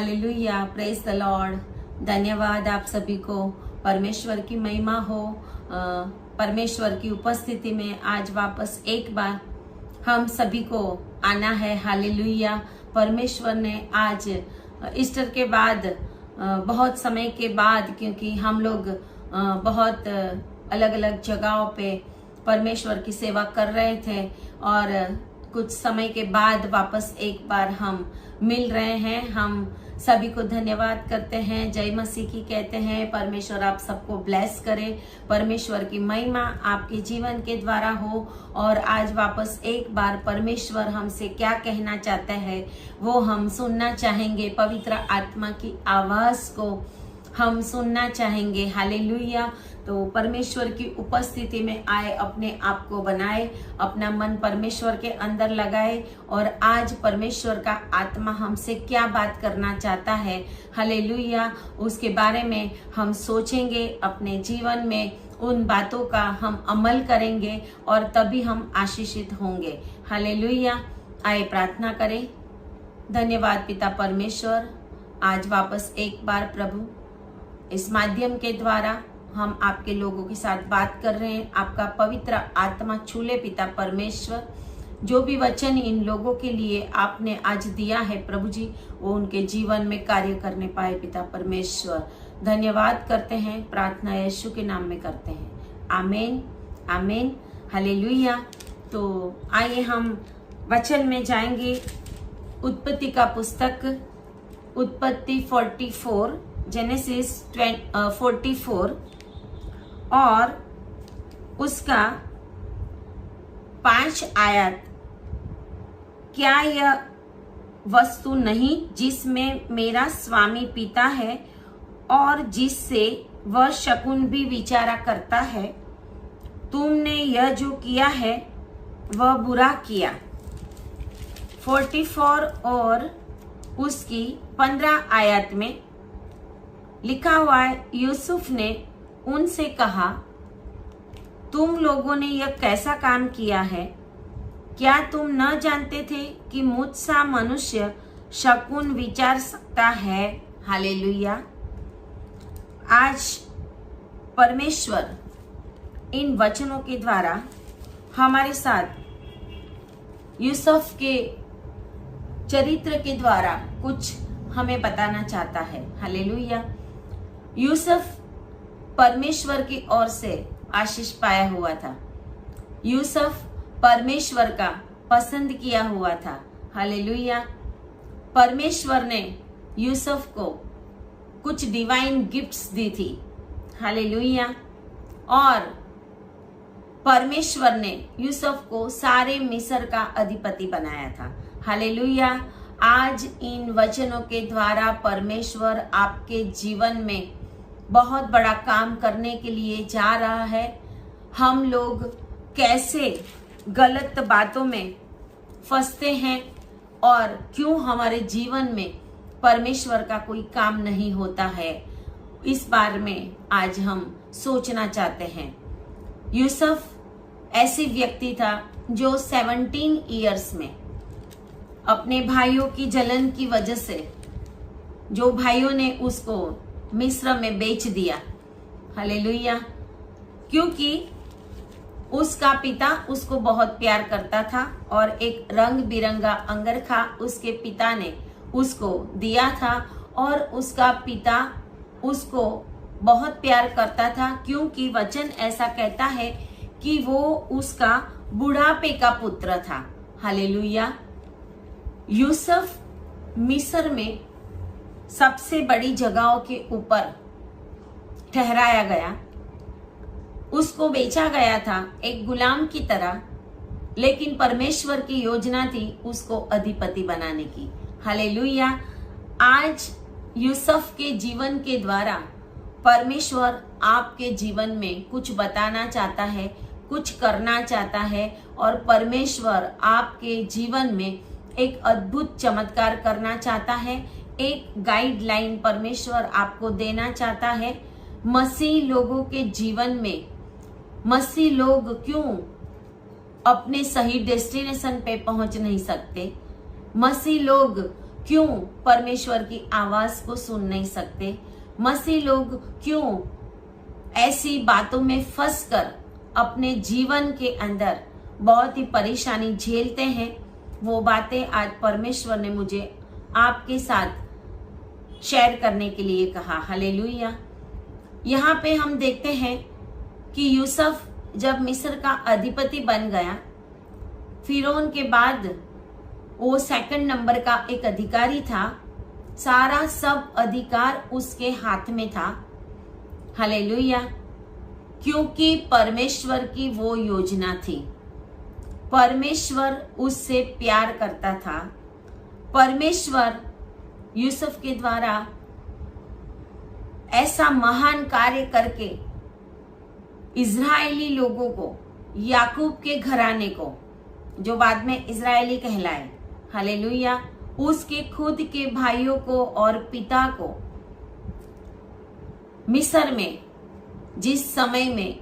Hallelujah, praise the Lord. धन्यवाद आप सभी को। परमेश्वर की महिमा हो। परमेश्वर की उपस्थिति में आज वापस एक बार हम सभी को आना है। हालेलुया। परमेश्वर ने आज ईस्टर के बाद बहुत समय के बाद, क्योंकि हम लोग बहुत अलग अलग जगहों पे परमेश्वर की सेवा कर रहे थे और कुछ समय के बाद वापस एक बार हम मिल रहे हैं। हम सभी को धन्यवाद करते हैं, जय मसीह की कहते हैं। परमेश्वर आप सबको ब्लेस करे, परमेश्वर की महिमा आपके जीवन के द्वारा हो। और आज वापस एक बार परमेश्वर हमसे क्या कहना चाहता है वो हम सुनना चाहेंगे। पवित्र आत्मा की आवाज को हम सुनना चाहेंगे। हालेलुया। तो परमेश्वर की उपस्थिति में आए, अपने आप को बनाए, अपना मन परमेश्वर के अंदर लगाए और आज परमेश्वर का आत्मा हमसे क्या बात करना चाहता है, हालेलुया, उसके बारे में हम सोचेंगे। अपने जीवन में उन बातों का हम अमल करेंगे और तभी हम आशीषित होंगे। हालेलुया। आए प्रार्थना करें। धन्यवाद पिता परमेश्वर, आज वापस एक बार प्रभु इस माध्यम के द्वारा हम आपके लोगों के साथ बात कर रहे हैं। आपका पवित्र आत्मा छूले पिता परमेश्वर। जो भी वचन इन लोगों के लिए आपने आज दिया है प्रभु जी, वो उनके जीवन में कार्य करने पाए पिता परमेश्वर। धन्यवाद करते हैं, प्रार्थना यीशु के नाम में करते हैं। आमीन आमीन। हालेलुया। तो आइए हम वचन में जाएंगे। उत्पत्ति का पुस्तक, उत्पत्ति 44, जेनेसिस 44 और उसका 5 आयत। क्या यह वस्तु नहीं जिसमें मेरा स्वामी पीता है और जिससे वह शकुन भी विचारा करता है? तुमने यह जो किया है वह बुरा किया। 44 और उसकी 15 आयत में लिखा हुआ है, यूसुफ ने उनसे कहा, तुम लोगों ने यह कैसा काम किया है? क्या तुम न जानते थे कि मुझसा मनुष्य शकुन विचार सकता है? हालेलुया। आज परमेश्वर इन वचनों के द्वारा हमारे साथ यूसुफ के चरित्र के द्वारा कुछ हमें बताना चाहता है। हालेलुया। यूसुफ परमेश्वर की ओर से आशीष पाया हुआ था। यूसुफ परमेश्वर का पसंद किया हुआ था। हालेलुया। परमेश्वर ने यूसुफ को कुछ डिवाइन गिफ्ट्स दी थी। हालेलुया। और परमेश्वर ने यूसुफ को सारे मिस्र का अधिपति बनाया था। हालेलुया। आज इन वचनों के द्वारा परमेश्वर आपके जीवन में बहुत बड़ा काम करने के लिए जा रहा है। हम लोग कैसे गलत बातों में फंसते हैं और क्यों हमारे जीवन में परमेश्वर का कोई काम नहीं होता है, इस बारे में आज हम सोचना चाहते हैं। यूसुफ ऐसी व्यक्ति था जो 17 इयर्स में अपने भाइयों की जलन की वजह से, जो भाइयों ने उसको मिस्र में बेच दिया। हालेलुया। क्योंकि उसका पिता उसको बहुत प्यार करता था और एक रंग बिरंगा अंगरखा उसके पिता ने उसको दिया था और उसका पिता उसको बहुत प्यार करता था, क्योंकि वचन ऐसा कहता है कि वो उसका बुढ़ापे का पुत्र था। हालेलुया। यूसुफ मिस्र में सबसे बड़ी जगहों के ऊपर ठहराया गया। उसको बेचा गया था एक गुलाम की तरह, लेकिन परमेश्वर की योजना थी उसको अधिपति बनाने की। हालेलुया। आज यूसुफ के जीवन के द्वारा परमेश्वर आपके जीवन में कुछ बताना चाहता है, कुछ करना चाहता है और परमेश्वर आपके जीवन में एक अद्भुत चमत्कार करना चाहता है। एक गाइडलाइन परमेश्वर आपको देना चाहता है। मसीह लोगों के जीवन में मसीह लोग क्यों अपने सही डेस्टिनेशन पे पहुंच नहीं सकते? मसीह लोग क्यों परमेश्वर की आवाज को सुन नहीं सकते? मसीह लोग क्यों ऐसी बातों में फंसकर अपने जीवन के अंदर बहुत ही परेशानी झेलते हैं? वो बातें आज परमेश्वर ने मुझे आपके साथ शेयर करने के लिए कहा। हालेलुया। यहाँ पे हम देखते हैं कि यूसुफ जब मिस्र का अधिपति बन गया, फिरौन के बाद वो सेकंड नंबर का एक अधिकारी था। सारा सब अधिकार उसके हाथ में था। हालेलुया। क्योंकि परमेश्वर की वो योजना थी। परमेश्वर उससे प्यार करता था। परमेश्वर यूसुफ के द्वारा ऐसा महान कार्य करके इजरायली लोगों को, याकूब के घराने को, जो बाद में इजरायली कहलाए, हालेलुया, उसके खुद के भाइयों को और पिता को मिस्र में, जिस समय में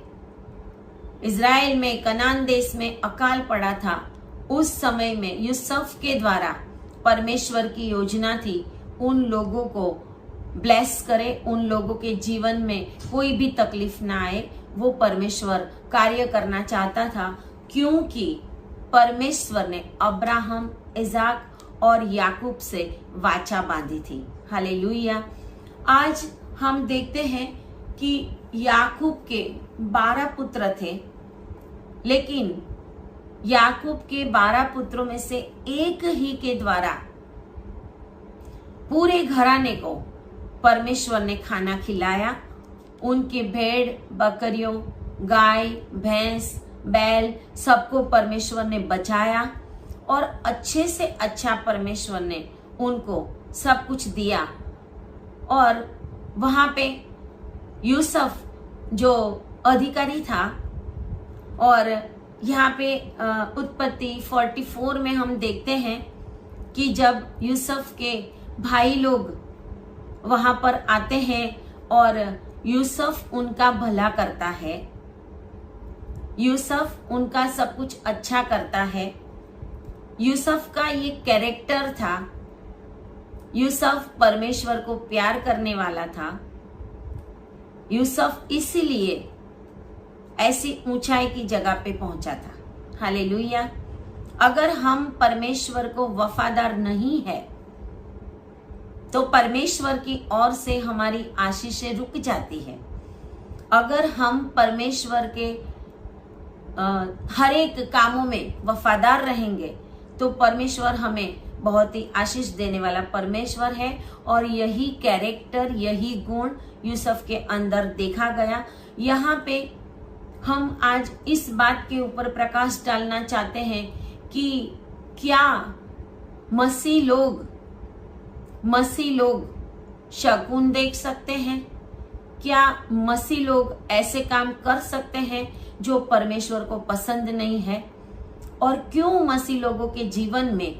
इजराइल में, कनान देश में अकाल पड़ा था, उस समय में यूसुफ के द्वारा परमेश्वर की योजना थी उन लोगों को ब्लेस करे, उन लोगों के जीवन में कोई भी तकलीफ ना आए। वो परमेश्वर कार्य करना चाहता था, क्योंकि परमेश्वर ने अब्राहम, इजाक और याकूब से वाचा बांधी थी। हालेलुया। आज हम देखते हैं कि याकूब के 12 पुत्र थे, लेकिन याकूब के 12 पुत्रों में से एक ही के द्वारा पूरे घराने को परमेश्वर ने खाना खिलाया। उनके भेड़ बकरियों, गाय भैंस, बैल सबको परमेश्वर ने बचाया और अच्छे से अच्छा परमेश्वर ने उनको सब कुछ दिया। और वहां पे यूसुफ जो अधिकारी था, और यहाँ पे उत्पत्ति 44 में हम देखते हैं कि जब यूसुफ के भाई लोग वहां पर आते हैं और यूसुफ उनका भला करता है, यूसुफ उनका सब कुछ अच्छा करता है। यूसुफ का ये कैरेक्टर था। यूसुफ परमेश्वर को प्यार करने वाला था। यूसुफ इसीलिए ऐसी ऊंचाई की जगह पे पहुंचा था। हालेलुया। अगर हम परमेश्वर को वफादार नहीं है तो परमेश्वर की ओर से हमारी आशीषें रुक जाती है। अगर हम परमेश्वर के हर एक कामों में वफादार रहेंगे तो परमेश्वर हमें बहुत ही आशीष देने वाला परमेश्वर है। और यही कैरेक्टर, यही गुण यूसुफ के अंदर देखा गया। यहाँ पे हम आज इस बात के ऊपर प्रकाश डालना चाहते हैं कि क्या मसीह लोग शगुन देख सकते हैं? क्या मसीह लोग ऐसे काम कर सकते हैं जो परमेश्वर को पसंद नहीं है? और क्यों मसीह लोगों के जीवन में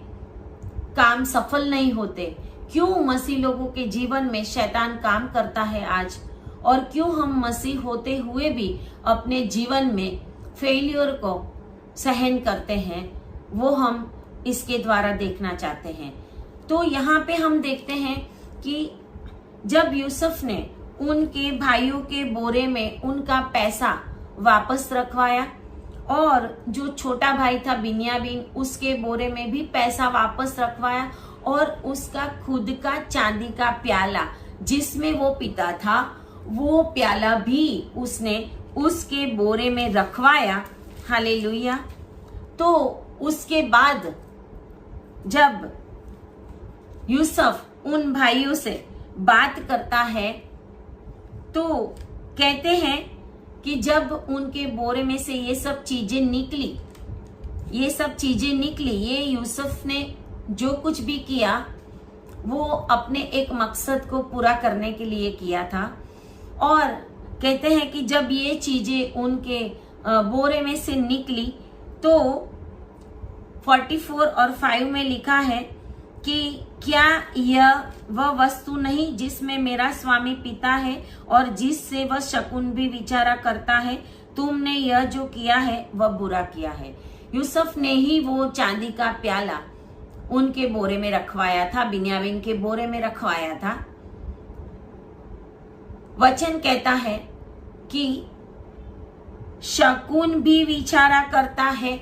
काम सफल नहीं होते? क्यों मसीह लोगों के जीवन में शैतान काम करता है आज? और क्यों हम मसीह होते हुए भी अपने जीवन में फेलियर को सहन करते हैं? वो हम इसके द्वारा देखना चाहते हैं। तो यहाँ पे हम देखते हैं कि जब यूसुफ ने उनके भाइयों के बोरे में उनका पैसा वापस रखवाया और जो छोटा भाई था बिन्यामीन, उसके बोरे में भी पैसा वापस रखवाया, और उसका खुद का चांदी का प्याला जिसमें वो पीता था, वो प्याला भी उसने उसके बोरे में रखवाया। हालेलुया। तो उसके बाद जब यूसुफ उन भाइयों से बात करता है तो कहते हैं कि जब उनके बोरे में से ये सब चीजें निकली, ये यूसुफ ने जो कुछ भी किया वो अपने एक मकसद को पूरा करने के लिए किया था। और कहते हैं कि जब ये चीजें उनके बोरे में से निकली तो 44 और 5 में लिखा है कि क्या यह वह वस्तु नहीं जिसमें मेरा स्वामी पीता है और जिससे वह शकुन भी विचारा करता है? तुमने यह जो किया है वह बुरा किया है। यूसुफ ने ही वो चांदी का प्याला उनके बोरे में रखवाया था, बिन्यामीन के बोरे में रखवाया था। वचन कहता है कि शकुन भी विचारा करता है।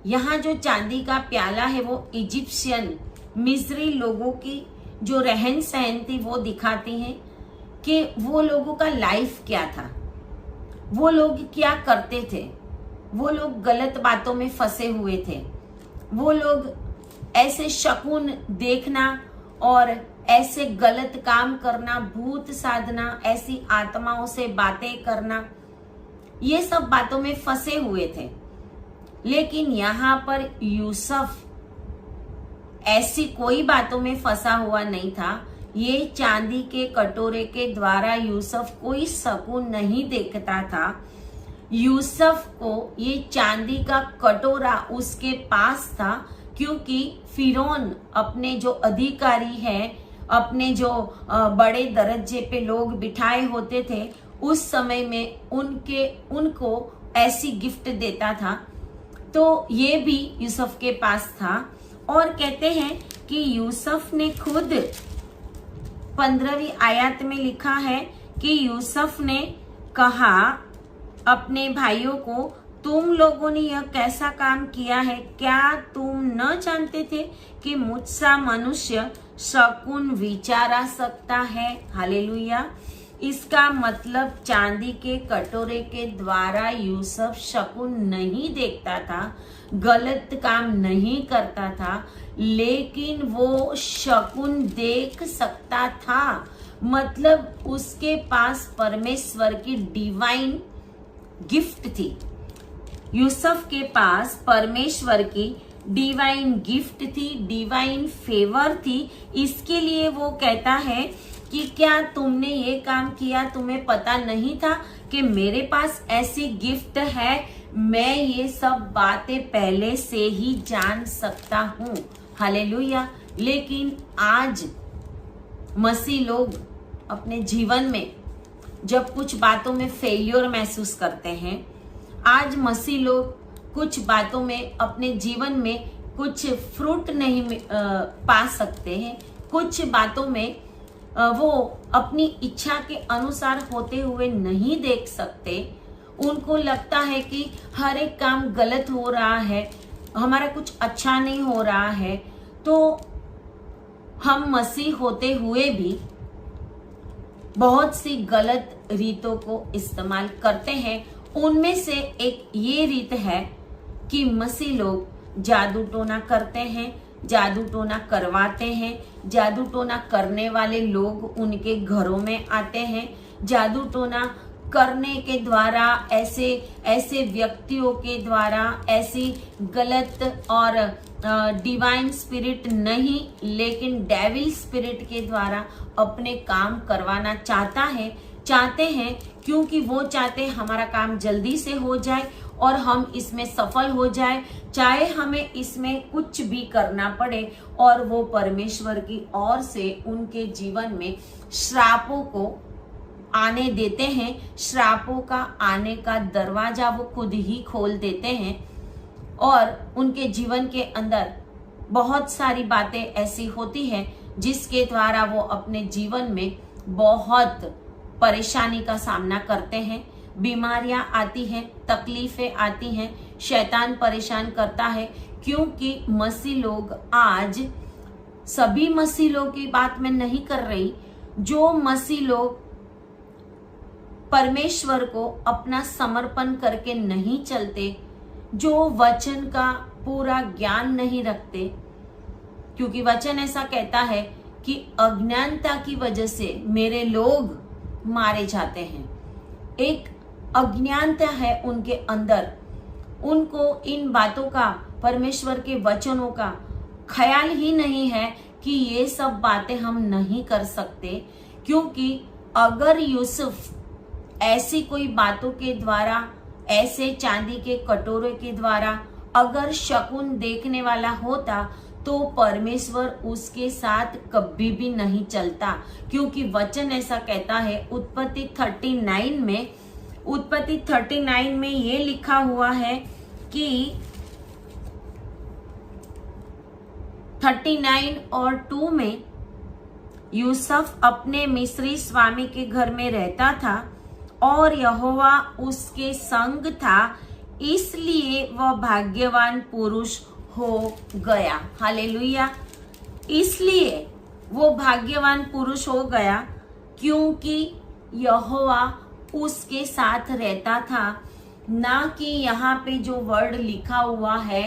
यहां जो चांदी का प्याला है वो इजिप्शियन मिस्री लोगों की जो रहन सहन थी वो दिखाती है कि वो लोगों का लाइफ क्या था, वो लोग क्या करते थे। वो लोग गलत बातों में फंसे हुए थे। वो लोग ऐसे शकुन देखना और ऐसे गलत काम करना, भूत साधना, ऐसी आत्माओं से बातें करना, ये सब बातों में फंसे हुए थे। लेकिन यहाँ पर यूसुफ ऐसी कोई बातों में फंसा हुआ नहीं था। ये चांदी के कटोरे के द्वारा यूसुफ कोई शकुन नहीं देखता था। यूसुफ को ये चांदी का कटोरा उसके पास था, क्योंकि फिरौन अपने जो अधिकारी हैं, अपने जो बड़े दर्जे पे लोग बिठाए होते थे, उस समय में उनको ऐसी गिफ्ट देता था। तो ये भी यूसुफ के पास था। और कहते हैं कि यूसुफ ने खुद 15वीं आयत में लिखा है कि यूसुफ ने कहा अपने भाइयों को, तुम लोगों ने यह कैसा काम किया है? क्या तुम न जानते थे कि मुझसा मनुष्य शकुन विचारा सकता है? हालेलुया। इसका मतलब चांदी के कटोरे के द्वारा यूसुफ शकुन नहीं देखता था, गलत काम नहीं करता था, लेकिन वो शकुन देख सकता था। मतलब उसके पास परमेश्वर की डिवाइन गिफ्ट थी। यूसुफ के पास परमेश्वर की डिवाइन गिफ्ट थी, डिवाइन फेवर थी। इसके लिए वो कहता है कि क्या तुमने ये काम किया? तुम्हें पता नहीं था कि मेरे पास ऐसी गिफ्ट है? मैं ये सब बातें पहले से ही जान सकता हूँ। हालेलुया। लेकिन आज मसीह लोग अपने जीवन में जब कुछ बातों में फेल्योर महसूस करते हैं, आज मसीह लोग कुछ बातों में अपने जीवन में कुछ फ्रूट नहीं पा सकते हैं, कुछ बातों में वो अपनी इच्छा के अनुसार होते हुए नहीं देख सकते। उनको लगता है कि हर एक काम गलत हो रहा है, हमारा कुछ अच्छा नहीं हो रहा है। तो हम मसीह होते हुए भी बहुत सी गलत रीतों को इस्तेमाल करते हैं। उनमें से एक ये रीत है कि मसीह लोग जादू टोना करते हैं, जादू टोना करवाते हैं। जादू टोना करने वाले लोग उनके घरों में आते हैं। जादू टोना करने के द्वारा ऐसे व्यक्तियों के द्वारा ऐसी गलत और डिवाइन स्पिरिट नहीं, लेकिन डेविल स्पिरिट के द्वारा अपने काम करवाना चाहते हैं, क्योंकि वो चाहते हैं हमारा काम जल्दी से हो जाए और हम इसमें सफल हो जाए, चाहे हमें इसमें कुछ भी करना पड़े। और वो परमेश्वर की ओर से उनके जीवन में श्रापों को आने देते हैं। श्रापों का आने का दरवाजा वो खुद ही खोल देते हैं और उनके जीवन के अंदर बहुत सारी बातें ऐसी होती हैं जिसके द्वारा वो अपने जीवन में बहुत परेशानी का सामना करते हैं। बीमारियां आती हैं, तकलीफें आती हैं, शैतान परेशान करता है, क्योंकि मसीह लोग आज, सभी मसीह लोग की बात मैं नहीं कर रही, जो मसीह लोग परमेश्वर को अपना समर्पण करके नहीं चलते, जो वचन का पूरा ज्ञान नहीं रखते, क्योंकि वचन ऐसा कहता है कि अज्ञानता की वजह से मेरे लोग मारे जाते हैं। एक अज्ञानता है उनके अंदर, उनको इन बातों का, परमेश्वर के वचनों का ख्याल ही नहीं है कि ये सब बातें हम नहीं कर सकते। क्योंकि अगर यूसुफ ऐसी कोई बातों के द्वारा, ऐसे चांदी के कटोरे के द्वारा अगर शकुन देखने वाला होता, तो परमेश्वर उसके साथ कभी भी नहीं चलता। क्योंकि वचन ऐसा कहता है, उत्पत्ति 39 में ये लिखा हुआ है कि 39 और 2 में यूसुफ अपने मिस्री स्वामी के घर में रहता था और यहोवा उसके संग था, इसलिए वह भाग्यवान पुरुष हो गया। हालेलुया। इसलिए वो भाग्यवान पुरुष हो गया क्योंकि यहोवा उसके साथ रहता था। ना कि यहाँ पे जो वर्ड लिखा हुआ है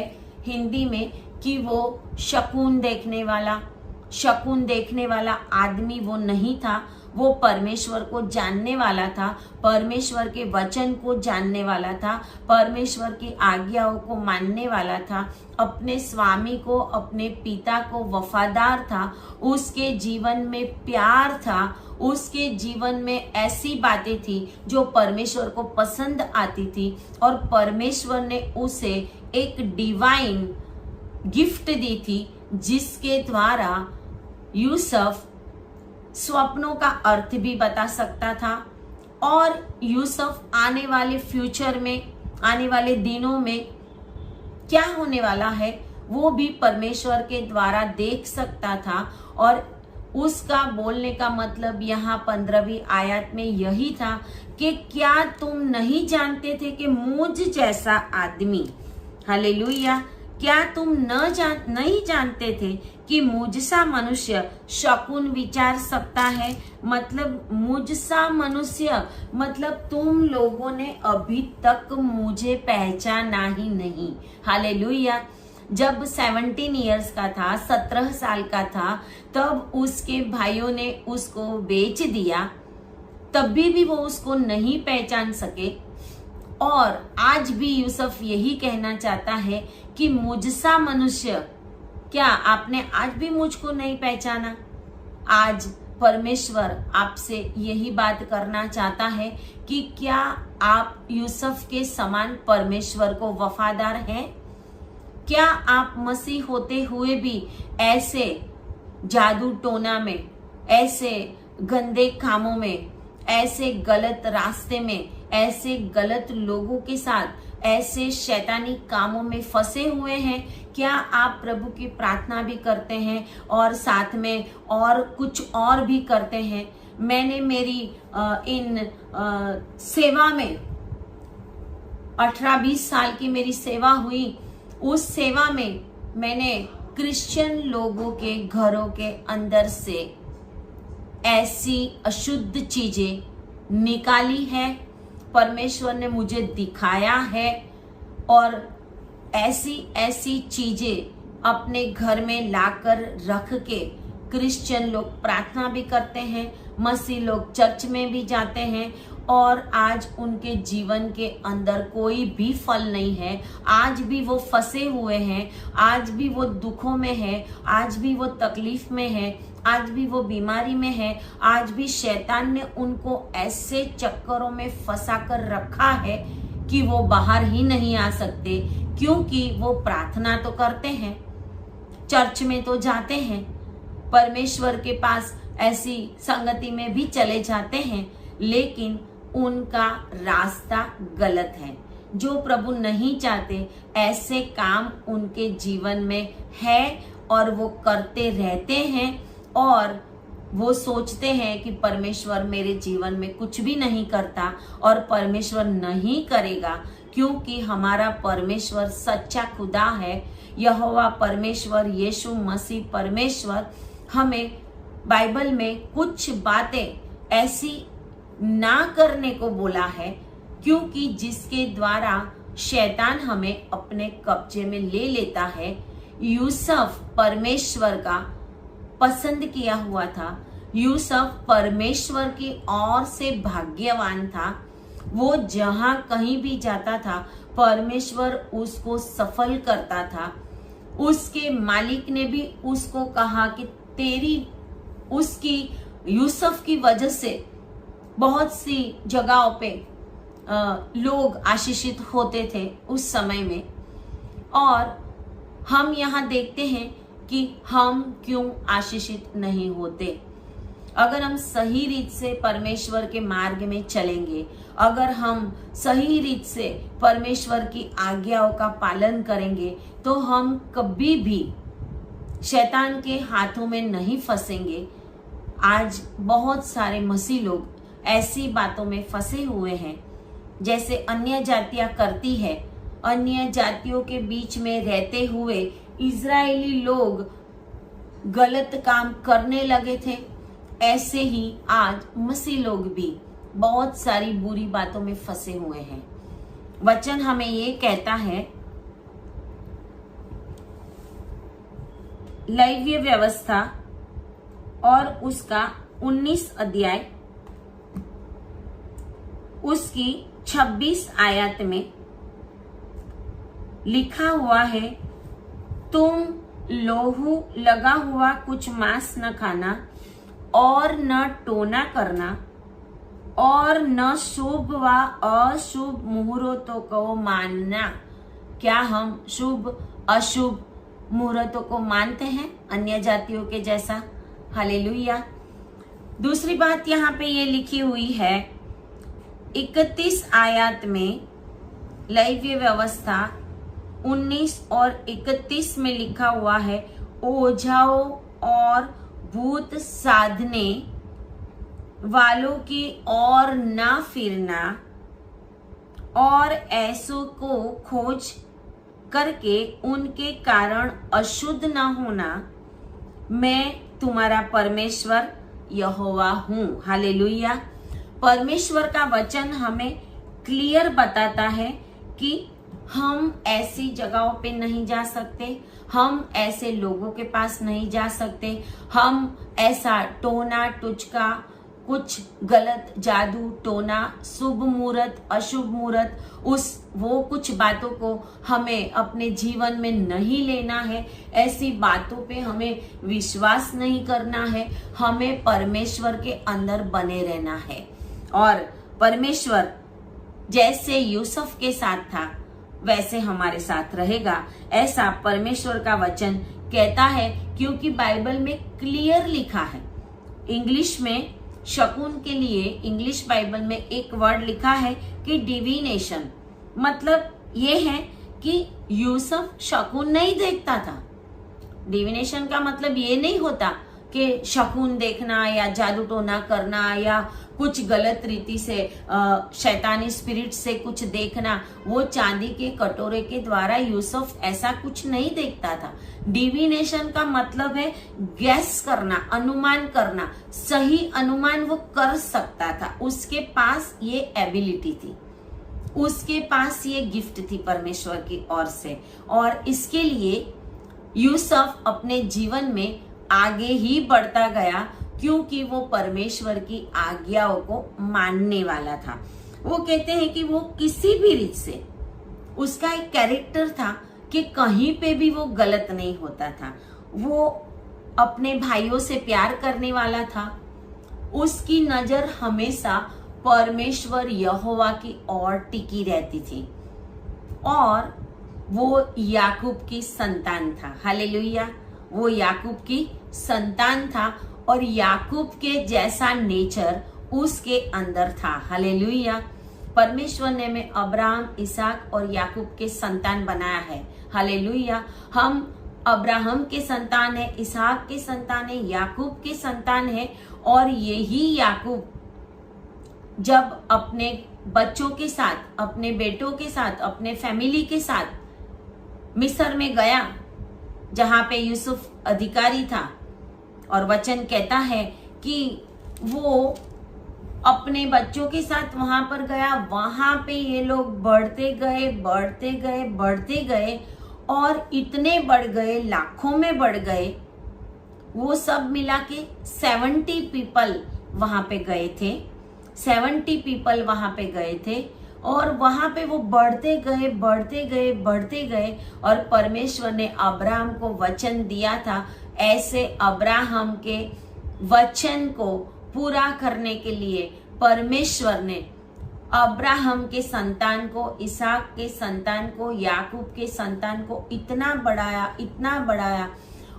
हिंदी में कि वो शकुन देखने वाला आदमी वो नहीं था। वो परमेश्वर को जानने वाला था, परमेश्वर के वचन को जानने वाला था, परमेश्वर की आज्ञाओं को मानने वाला था, अपने स्वामी को, अपने पिता को वफादार था। उसके जीवन में प्यार था, उसके जीवन में ऐसी बातें थी जो परमेश्वर को पसंद आती थी और परमेश्वर ने उसे एक डिवाइन गिफ्ट दी थी जिसके द्वारा यूसुफ स्वप्नों का अर्थ भी बता सकता था और यूसुफ आने वाले फ्यूचर में, आने वाले दिनों में क्या होने वाला है वो भी परमेश्वर के द्वारा देख सकता था। और उसका बोलने का मतलब यहाँ 15वीं आयत में यही था कि क्या तुम नहीं जानते थे कि मुझ जैसा आदमी, हालेलुया, क्या तुम नहीं जानते थे कि मुझसा मनुष्य शकुन विचार सकता है। मतलब मुझसा मनुष्य मतलब तुम लोगों ने अभी तक मुझे पहचाना ही नहीं। हालेलुया। जब 17 इयर्स का था, 17 साल का था, तब उसके भाइयों ने उसको बेच दिया, तभी भी वो उसको नहीं पहचान सके। और आज भी यूसुफ यही कहना चाहता है कि मुझसा मनुष्य, क्या आपने आज भी मुझको नहीं पहचाना? आज परमेश्वर आपसे यही बात करना चाहता है कि क्या आप यूसुफ के समान परमेश्वर को वफादार हैं? क्या आप मसीह होते हुए भी ऐसे जादू टोना में, ऐसे गंदे कामों में, ऐसे गलत रास्ते में, ऐसे गलत लोगों के साथ, ऐसे शैतानी कामों में फंसे हुए हैं? क्या आप प्रभु की प्रार्थना भी करते हैं और साथ में और कुछ और भी करते हैं? मैंने मेरी इन सेवा में 18-20 साल की मेरी सेवा हुई। उस सेवा में मैंने क्रिश्चियन लोगों के घरों के अंदर से ऐसी अशुद्ध चीजें निकाली है, परमेश्वर ने मुझे दिखाया है। और ऐसी ऐसी चीजें अपने घर में लाकर रख के क्रिश्चियन लोग प्रार्थना भी करते हैं, मसीह लोग चर्च में भी जाते हैं और आज उनके जीवन के अंदर कोई भी फल नहीं है। आज भी वो फंसे हुए हैं, आज भी वो दुखों में है, आज भी वो तकलीफ में है, आज भी वो बीमारी में है। आज भी शैतान ने उनको ऐसे चक्करों में फंसा कर रखा है कि वो बाहर ही नहीं आ सकते, क्योंकि वो प्रार्थना तो करते हैं, चर्च में तो जाते हैं, परमेश्वर के पास ऐसी संगति में भी चले जाते हैं, लेकिन उनका रास्ता गलत है। जो प्रभु नहीं चाहते ऐसे काम उनके जीवन में है और वो करते रहते हैं और वो सोचते हैं कि परमेश्वर मेरे जीवन में कुछ भी नहीं करता और परमेश्वर नहीं करेगा, क्योंकि हमारा परमेश्वर सच्चा खुदा है। यहोवा परमेश्वर, यीशु मसीह परमेश्वर हमें बाइबल में कुछ बातें ऐसी ना करने को बोला है, क्योंकि जिसके द्वारा शैतान हमें अपने कब्जे में ले लेता है। यूसुफ परमेश्वर का पसंद किया हुआ था, यूसुफ परमेश्वर की ओर से भाग्यवान था। वो जहां कहीं भी जाता था परमेश्वर उसको सफल करता था। उसके मालिक ने भी उसको कहा कि उसकी यूसुफ की वजह से बहुत सी जगहों पे लोग आशीषित होते थे उस समय में। और हम यहाँ देखते हैं कि हम क्यों आशीषित नहीं होते। अगर हम सही रीत से परमेश्वर के मार्ग में चलेंगे, अगर हम सही रीत से परमेश्वर की आज्ञाओं का पालन करेंगे, तो हम कभी भी शैतान के हाथों में नहीं फंसेंगे। आज बहुत सारे मसीह लोग ऐसी बातों में फंसे हुए हैं जैसे अन्य जातियां करती है। अन्य जातियों के बीच में रहते हुए इजरायली लोग गलत काम करने लगे थे, ऐसे ही आज मसीह लोग भी बहुत सारी बुरी बातों में फंसे हुए हैं। वचन हमें ये कहता है, लेवीय व्यवस्था और उसका 19 अध्याय उसकी 26 आयत में लिखा हुआ है, तुम लोहू लगा हुआ कुछ मांस न खाना और न टोना करना और न शुभ व अशुभ मुहूर्तों को मानना। क्या हम शुभ अशुभ मुहूर्तों को मानते हैं अन्य जातियों के जैसा? हालेलुया। दूसरी बात यहाँ पे ये लिखी हुई है 31 आयत में, लेवीय व्यवस्था 19 और 31 में लिखा हुआ है, ओझाओं और भूत साधने वालों की ओर न फिरना और ऐसों को खोज करके उनके कारण अशुद्ध न होना। मैं तुम्हारा परमेश्वर यहोवा हूँ। हालेलुया। परमेश्वर का वचन हमें क्लियर बताता है कि हम ऐसी जगहों पे नहीं जा सकते, हम ऐसे लोगों के पास नहीं जा सकते, हम ऐसा टोना टुचका, कुछ गलत जादू टोना, शुभ मुहूर्त अशुभ मुहूर्त, वो कुछ बातों को हमें अपने जीवन में नहीं लेना है। ऐसी बातों पे हमें विश्वास नहीं करना है। हमें परमेश्वर के अंदर बने रहना है। और परमेश्वर जैसे यूसुफ के साथ था वैसे हमारे साथ रहेगा, ऐसा परमेश्वर का वचन कहता है। क्योंकि बाइबल में क्लियर लिखा है। इंग्लिश में शकुन के लिए इंग्लिश बाइबल में एक वर्ड लिखा है कि डिविनेशन। मतलब ये है कि यूसुफ शकुन नहीं देखता था। डिविनेशन का मतलब ये नहीं होता कि शकुन देखना या जादू टोना करना या कुछ गलत रीति से शैतानी स्पिरिट से कुछ देखना। वो चांदी के कटोरे के द्वारा यूसुफ ऐसा कुछ नहीं देखता था। डिविनेशन का मतलब है गैस करना, अनुमान करना। सही अनुमान वो कर सकता था। उसके पास ये एबिलिटी थी, उसके पास ये गिफ्ट थी परमेश्वर की ओर से। और इसके लिए यूसुफ अपने जीवन में आगे ही बढ़ता गया क्योंकि वो परमेश्वर की आज्ञाओं को मानने वाला था। वो कहते हैं कि वो किसी भी रीत से, उसका एक कैरेक्टर था कि कहीं पे भी वो गलत नहीं होता था। वो अपने भाइयों से प्यार करने वाला था। उसकी नजर हमेशा परमेश्वर यहोवा की ओर टिकी रहती थी और वो याकूब की संतान था। हालेलुया। वो याकूब की संतान था और याकूब के जैसा नेचर उसके अंदर था। हालेलुया। परमेश्वर ने हमें अब्राहम, इसहाक और याकूब के संतान बनाया है। हालेलुया। हम अब्राहम के संतान है, इसहाक के संतान है, याकूब के संतान है। और यही याकूब जब अपने बच्चों के साथ, अपने बेटों के साथ, अपने फैमिली के साथ मिस्र में गया जहां पे यूसुफ अधिकारी था, और वचन कहता है कि वो अपने बच्चों के साथ वहां पर गया। वहां पे ये लोग बढ़ते गए, बढ़ते गए, बढ़ते गए और इतने बढ़ गए, लाखों में बढ़ गए। वो सब मिला के 70 पीपल वहां पे गए थे। 70 पीपल वहां पे गए थे और वहां पे वो बढ़ते गए, बढ़ते गए, बढ़ते गए। और परमेश्वर ने अब्राहम को वचन दिया था। ऐसे अब्राहम के वचन को पूरा करने के लिए परमेश्वर ने अब्राहम के संतान को, इसहाक के संतान को, याकूब के संतान को इतना बढ़ाया, इतना बढ़ाया।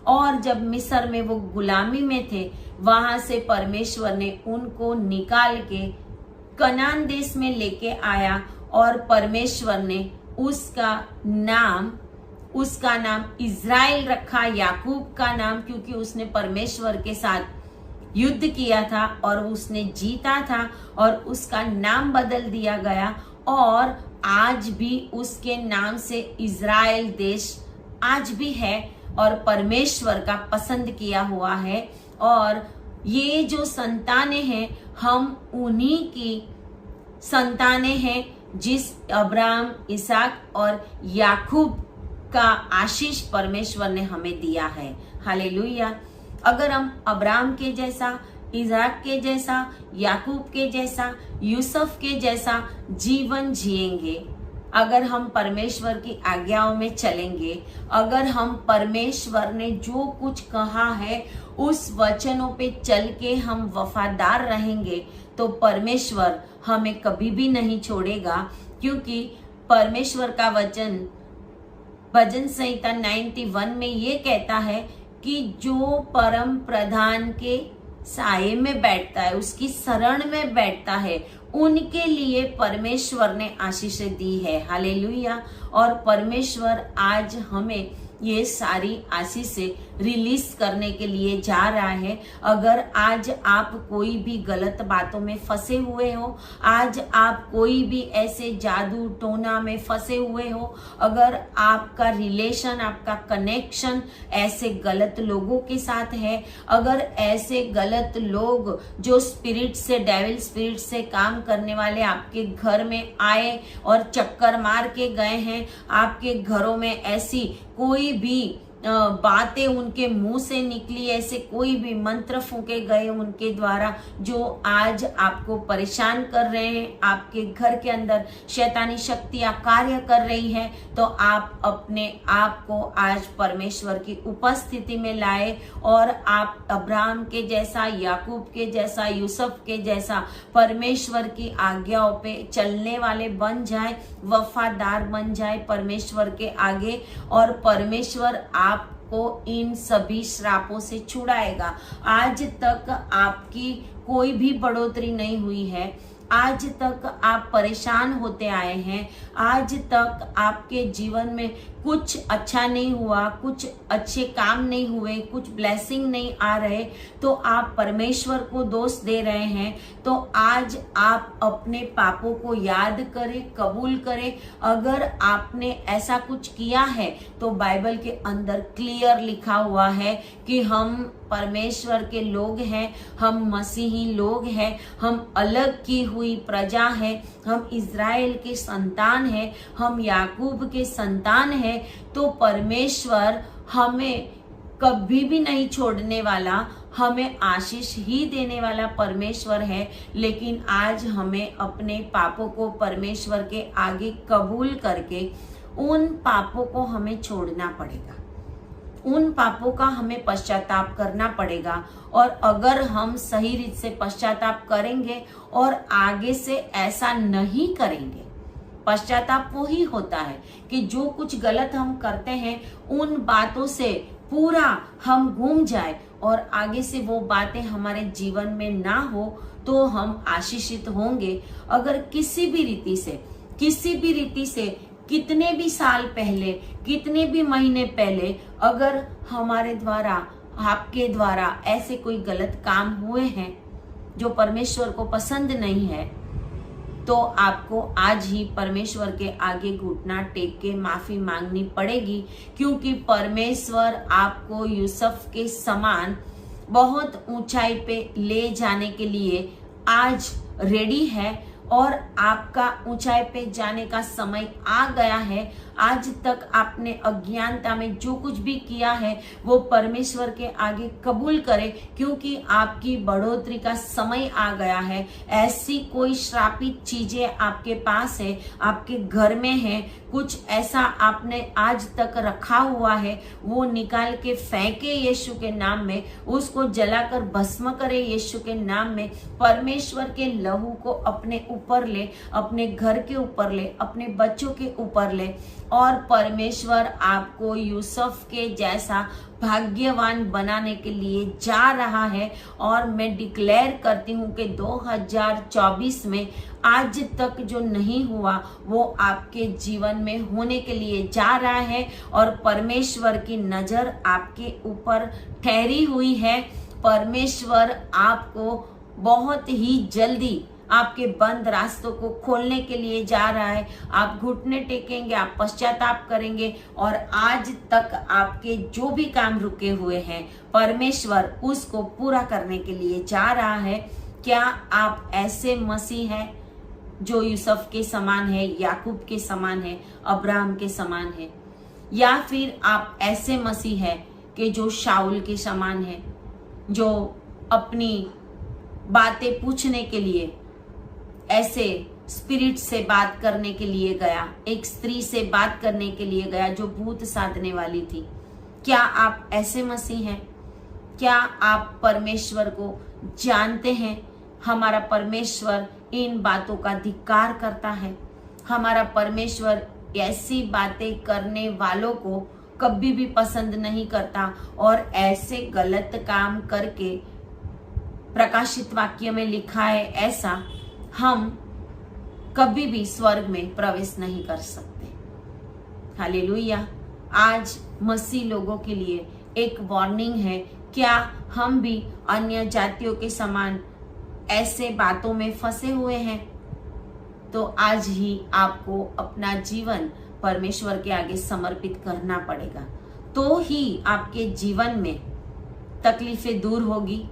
और जब मिस्र में वो गुलामी में थे, वहां से परमेश्वर ने उनको निकाल के कनान देश में लेके आया और परमेश्वर ने उसका नाम उसका नाम इज़राइल रखा, याकूब का नाम, क्योंकि उसने परमेश्वर के साथ युद्ध किया था और उसने जीता था, और उसका नाम बदल दिया गया। और आज भी उसके नाम से इज़राइल देश आज भी है और परमेश्वर का पसंद किया हुआ है। और ये जो संतानें हैं, हम उन्हीं की संतानें हैं जिस अब्राहम, इसहाक और याकूब का आशीष परमेश्वर ने हमें दिया है। हालेलुया। अगर हम अब्राहम के जैसा, इसहाक के जैसा, याकूब के जैसा, यूसुफ के जैसा जीवन जिएंगे, अगर हम परमेश्वर की आज्ञाओं में चलेंगे, अगर हम परमेश्वर ने जो कुछ कहा है उस वचनों पे चल के हम वफादार रहेंगे, तो परमेश्वर हमें कभी भी नहीं छोड़ेगा। क्योंकि परमेश्वर का वचन भजन संहिता 91 में ये कहता है कि जो परम प्रधान के साये में बैठता है, उसकी शरण में बैठता है, उनके लिए परमेश्वर ने आशीषें दी है। हालेलुया। और परमेश्वर आज हमें ये सारी आशीषें रिलीज करने के लिए जा रहा है। अगर आज आप कोई भी गलत बातों में फंसे हुए हो, आज आप कोई भी ऐसे जादू टोना में फंसे हुए हो, अगर आपका रिलेशन, आपका कनेक्शन ऐसे गलत लोगों के साथ है, अगर ऐसे गलत लोग जो स्पिरिट से, डेविल स्पिरिट से काम करने वाले आपके घर में आए और चक्कर मार के गए हैं, आपके घरों में ऐसी कोई भी बातें उनके मुंह से निकली, ऐसे कोई भी मंत्र फूके गए उनके द्वारा जो आज आपको परेशान कर रहे हैं, आपके घर के अंदर शैतानी शक्तियां कार्य कर रही हैं, तो आप अपने आप को आज परमेश्वर की उपस्थिति में लाए और आप अब्राहम के जैसा, याकूब के जैसा, यूसुफ के जैसा परमेश्वर की आज्ञाओं पे चलने वाले बन जाए, वफादार बन जाए परमेश्वर के आगे, और परमेश्वर आपको इन सभी श्रापों से छुड़ाएगा। आज तक आपकी कोई भी बढ़ोतरी नहीं हुई है, आज तक आप परेशान होते आए हैं, आज तक आपके जीवन में कुछ अच्छा नहीं हुआ, कुछ अच्छे काम नहीं हुए, कुछ ब्लेसिंग नहीं आ रहे, तो आप परमेश्वर को दोष दे रहे हैं। तो आज आप अपने पापों को याद करें, कबूल करें। अगर आपने ऐसा कुछ किया है तो बाइबल के अंदर क्लियर लिखा हुआ है कि हम परमेश्वर के लोग हैं, हम मसीही लोग हैं, हम अलग की हुई प्रजा है, हम इज़राइल के संतान हैं, हम याकूब के संतान हैं। तो परमेश्वर हमें कभी भी नहीं छोड़ने वाला, हमें आशीष ही देने वाला परमेश्वर है। लेकिन आज हमें अपने पापों को परमेश्वर के आगे कबूल करके उन पापों को हमें छोड़ना पड़ेगा, उन पापों का हमें पश्चाताप करना पड़ेगा। और अगर हम सही रीत से पश्चाताप करेंगे और आगे से ऐसा नहीं करेंगे, पश्चाताप वो ही होता है कि जो कुछ गलत हम करते हैं उन बातों से पूरा हम घूम जाए और आगे से वो बातें हमारे जीवन में ना हो, तो हम आशीषित होंगे। अगर किसी भी रीति से कितने भी साल पहले, कितने भी महीने पहले अगर हमारे द्वारा, आपके द्वारा ऐसे कोई गलत काम हुए हैं जो परमेश्वर को पसंद नहीं है, तो आपको आज ही परमेश्वर के आगे घुटना टेक के माफी मांगनी पड़ेगी। क्योंकि परमेश्वर आपको यूसुफ के समान बहुत ऊंचाई पे ले जाने के लिए आज रेडी है और आपका ऊंचाई पे जाने का समय आ गया है। आज तक आपने अज्ञानता में जो कुछ भी किया है वो परमेश्वर के आगे कबूल करें, क्योंकि आपकी बढ़ोतरी का समय आ गया है। ऐसी कोई श्रापित चीजें आपके पास है, आपके घर में है, कुछ ऐसा आपने आज तक रखा हुआ है, वो निकाल के फेंके यीशु के नाम में, उसको जलाकर भस्म करे यीशु के नाम में। परमेश्वर के लहू को अपने ऊपर ले, अपने घर के ऊपर ले, अपने बच्चों के ऊपर ले। और परमेश्वर आपको यूसुफ के जैसा भाग्यवान बनाने के लिए जा रहा है। और मैं डिक्लेयर करती हूँ कि 2024 में आज तक जो नहीं हुआ वो आपके जीवन में होने के लिए जा रहा है। और परमेश्वर की नजर आपके ऊपर ठहरी हुई है। परमेश्वर आपको बहुत ही जल्दी आपके बंद रास्तों को खोलने के लिए जा रहा है। आप घुटने टेकेंगे, आप पश्चाताप करेंगे और आज तक आपके जो भी काम रुके हुए हैं परमेश्वर उसको पूरा करने के लिए जा रहा है। क्या आप ऐसे मसीह हैं जो यूसुफ के समान है, याकूब के समान है, अब्राहम के समान है, या फिर आप ऐसे मसीह है कि जो शाऊल के समान है, जो अपनी बातें पूछने के लिए ऐसे स्पिरिट से बात करने के लिए गया, एक स्त्री से बात करने के लिए गया जो भूत साधने वाली थी। क्या आप ऐसे मसीह हैं? क्या आप परमेश्वर को जानते हैं? हमारा परमेश्वर इन बातों का धिक्कार करता है। हमारा परमेश्वर ऐसी बातें करने वालों को कभी भी पसंद नहीं करता और ऐसे गलत काम करके, प्रकाशित वाक्य में लिखा है ऐसा, हम कभी भी स्वर्ग में प्रवेश नहीं कर सकते। हालेलुया। आज मसीह लोगों के लिए एक वार्निंग है। क्या हम भी अन्य जातियों के समान ऐसे बातों में फंसे हुए हैं? तो आज ही आपको अपना जीवन परमेश्वर के आगे समर्पित करना पड़ेगा, तो ही आपके जीवन में तकलीफें दूर होगी,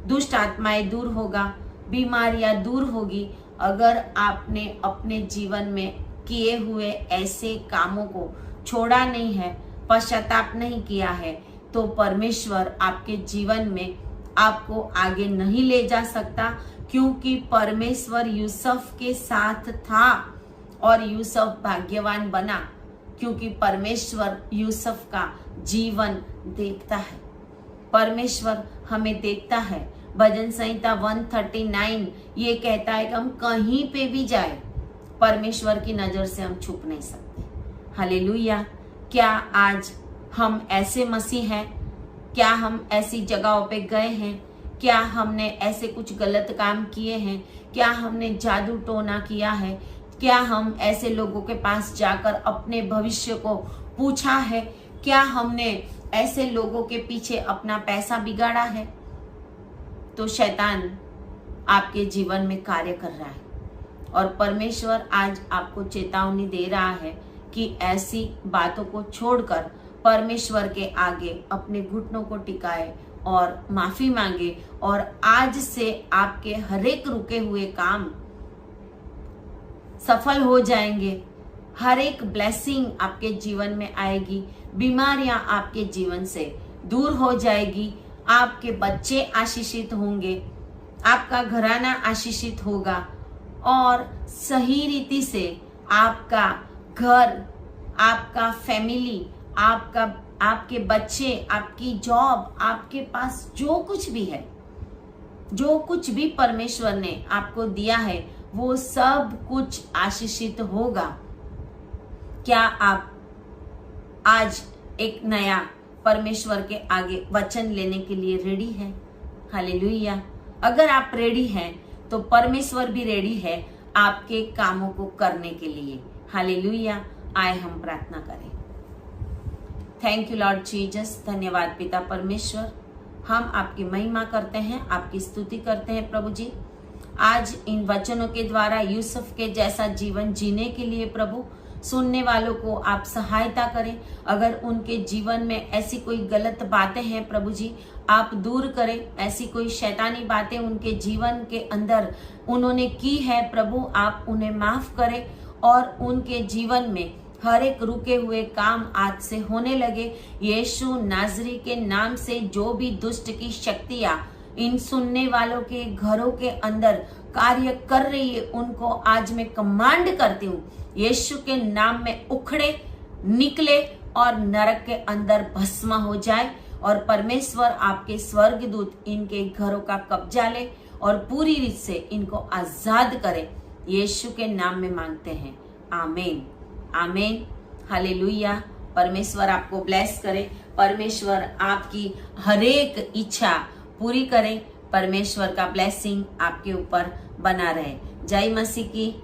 दुष्ट आत्माएं दूर होगा, बीमारियां दूर होगी। अगर आपने अपने जीवन में किए हुए ऐसे कामों को छोड़ा नहीं है, पश्चाताप नहीं किया है, तो परमेश्वर आपके जीवन में आपको आगे नहीं ले जा सकता, क्योंकि परमेश्वर यूसुफ के साथ था और यूसुफ भाग्यवान बना, क्योंकि परमेश्वर यूसुफ का जीवन देखता है। परमेश्वर हमें देखता है। भजन संहिता 139 ये कहता है कि हम कहीं पे भी जाए परमेश्वर की नजर से हम छुप नहीं सकते। हालेलुया। क्या आज हम ऐसे मसीह हैं? क्या हम ऐसी जगहों पे गए हैं? क्या हमने ऐसे कुछ गलत काम किए हैं? क्या हमने जादू टोना किया है? क्या हम ऐसे लोगों के पास जाकर अपने भविष्य को पूछा है? क्या हमने ऐसे लोगों के पीछे अपना पैसा बिगाड़ा है? तो शैतान आपके जीवन में कार्य कर रहा है और परमेश्वर आज आपको चेतावनी दे रहा है कि ऐसी बातों को छोड़कर परमेश्वर के आगे अपने घुटनों को टिकाए और माफी मांगे। और आज से आपके हर एक रुके हुए काम सफल हो जाएंगे। हर एक ब्लेसिंग आपके जीवन में आएगी। बीमारियां आपके जीवन से दूर हो जाएगी। आपके बच्चे आशीषित होंगे, आपका घराना आशीषित होगा और सही रीति से आपका घर, आपका फैमिली, आपके बच्चे, आपकी जॉब, आपके पास जो कुछ भी है, जो कुछ भी परमेश्वर ने आपको दिया है, वो सब कुछ आशीषित होगा। क्या आप आज एक नया परमेश्वर के आगे वचन लेने के लिए रेडी है? हालेलुया। अगर आप रेडी हैं तो परमेश्वर भी रेडी है आपके कामों को करने के लिए। हालेलुया। आए हम प्रार्थना करें। Thank you Lord Jesus. धन्यवाद पिता परमेश्वर, हम आपकी महिमा करते हैं, आपकी स्तुति करते हैं प्रभु जी। आज इन वचनों के द्वारा यूसुफ के जैसा जीवन जीने के लिए प्रभु सुनने वालों को आप सहायता करें। अगर उनके जीवन में ऐसी कोई गलत बातें हैं प्रभु जी, आप दूर करें। ऐसी कोई शैतानी बातें उनके जीवन के अंदर उन्होंने की है प्रभु, आप उन्हें माफ करें और उनके जीवन में हर एक रुके हुए काम आज से होने लगे। यीशु नाजरी के नाम से जो भी दुष्ट की शक्तियां इन सुनने वालों के घरों के अंदर कार्य कर रही है, उनको आज मैं कमांड करती हूँ, यीशु के नाम में उखड़े, निकले और नरक के अंदर भस्म हो जाए। और परमेश्वर आपके स्वर्गदूत इनके घरों का कब्जा ले और पूरी रीत से इनको आजाद करे। यीशु के नाम में मांगते हैं, आमीन आमीन हालेलुया। परमेश्वर आपको ब्लेस करे, परमेश्वर आपकी हरेक इच्छा पूरी करे, परमेश्वर का ब्लेसिंग आपके ऊपर बना रहे। जय मसीह की।